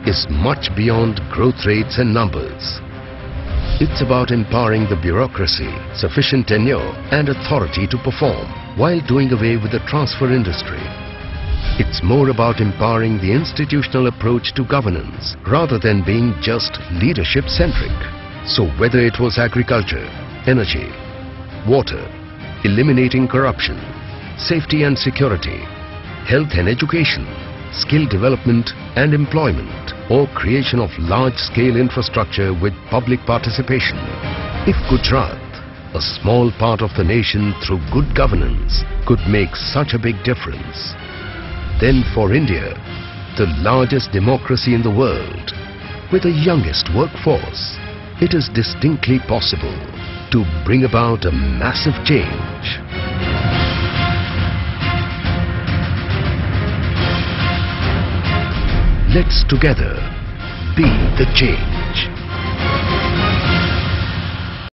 is much beyond growth rates and numbers. It's about empowering the bureaucracy, sufficient tenure and authority to perform while doing away with the transfer industry. It's more about empowering the institutional approach to governance rather than being just leadership-centric. So whether it was agriculture, energy, water, eliminating corruption, safety and security, health and education, skill development and employment, or creation of large-scale infrastructure with public participation, if Gujarat, a small part of the nation through good governance, could make such a big difference, then for India, the largest democracy in the world, with the youngest workforce, it is distinctly possible to bring about a massive change. Let's together be the change.